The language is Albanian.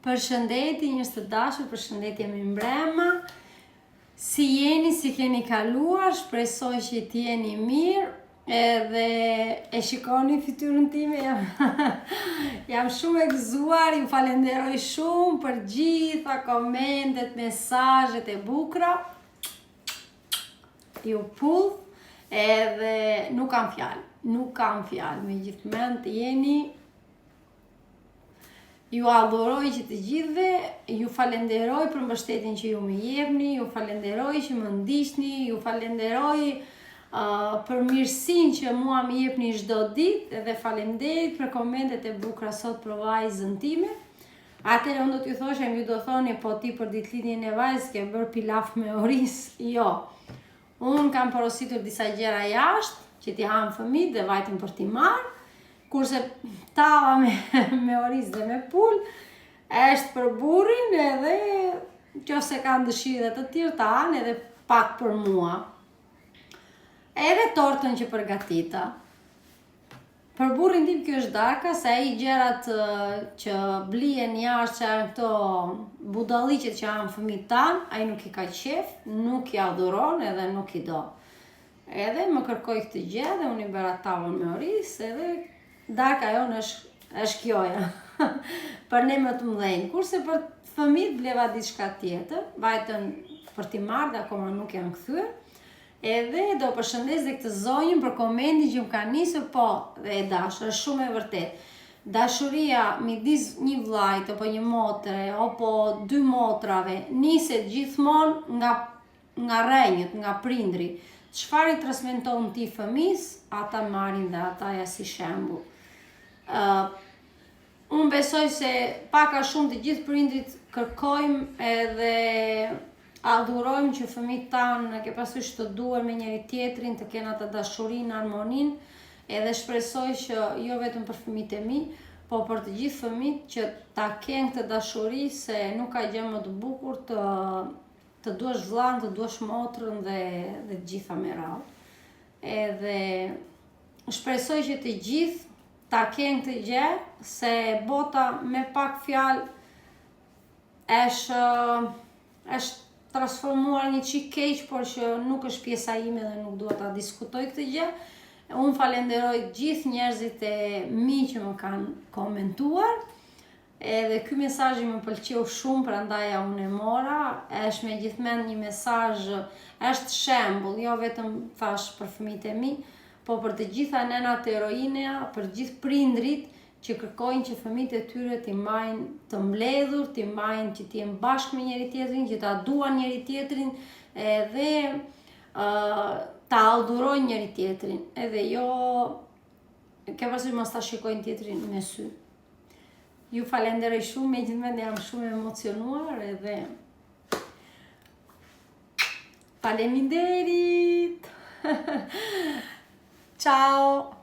Përshëndetje njerëz të dashur, përshëndetje me mbrëma. Si jeni, si keni kaluar, shpresoj që të jeni mirë. Edhe e shikoni fytyrën time, jam shumë e gëzuar, ju falenderoj shumë për gjitha komentet, mesazhet e bukura. Ju pull, edhe nuk kam fjalë, me gjithë mend jeni. Ju adhuroj që të gjithëve, ju falenderoj për mbështetjen që ju më jepni, ju falenderoj që më ndiqni, ju falenderoj për mirësinë që mua më jepni çdo ditë dhe faleminderit për komentet e bukura sot për vajzën time. Atëherë unë do t'ju thoshem, ju do thoni po ti për ditëlindjen e vajzës ke bërë pilaf me oriz. Jo. Unë kam porositur disa gjëra jashtë që t'i ham fëmijët dhe vajtën për t'i marrë. Kurse tava me oriz dhe me pul është për burrin edhe nëse kanë dëshirë të tjerë ta hanë edhe pak për mua. Edhe tortën që përgatita. Për burrin tim kjo është darka, se ai gjërat që blihen jashtë, që janë këto budalliqet që janë fëmijët tanë, ai nuk i ka qef, nuk i adhuron edhe nuk i do. Edhe më kërkoi këtë gjë dhe unë i bëra tavën me oriz edhe darka jonë është kjoja, për ne më të mëdhenj. Kurse për fëmijët bleva diçka tjetër, vajtën për t'i marrë dhe akoma nuk janë kthyer. Edhe do përshëndes dhe këtë zonjën për komentin që më ka nisur, po, dhe e dashur, është shumë e vërtet. Dashuria midis një vllajt apo një motre apo dy motrave niset gjithmonë nga rrenjët, nga prindri. Çfarë i transmeton ti fëmijës, ata marrin dhe ata ja si shembull. Unë besoj se pak a shumë të gjithë prindrit kërkojmë edhe adhurojmë që fëmijët tanë ke parasysh të duhen me njëri tjetrin, të kenë atë dashurinë, armoninë, edhe shpresoj që jo vetëm për fëmijët e mi, po për të gjithë fëmijët që ta kenë këtë dashuri, se nuk ka gjë më të bukur të duash vllain, të duash motrën dhe të gjitha me radhë. Edhe shpresoj që të gjithë ta kenë këtë gjë, se bota me pak fjalë është transformuar një çik keq, por që nuk është pjesa ime dhe nuk dua ta diskutoj këtë gjë. Unë falenderoj gjithë njerëzit e mi që më kanë komentuar. Edhe ky mesazh më pëlqeu shumë, prandaj unë e mora. Është megjithmend një mesazh, është shembull, jo vetëm thash për fëmijët e mi, po për të gjitha nënat e heroina, për gjithë prindrit që kërkojnë që fëmijët e tyre t'i mbajnë të mbledhur, t'i mbajnë që t'i jenë bashkë me njëri tjetrin, që ta duan njëri tjetrin edhe ta adhurojnë njëri tjetrin. Edhe jo ke parasysh mos ta shikojnë tjetrin me sy. Ju falenderoj shumë, megjithëse jam shumë emocionuar edhe faleminderit. Ciao!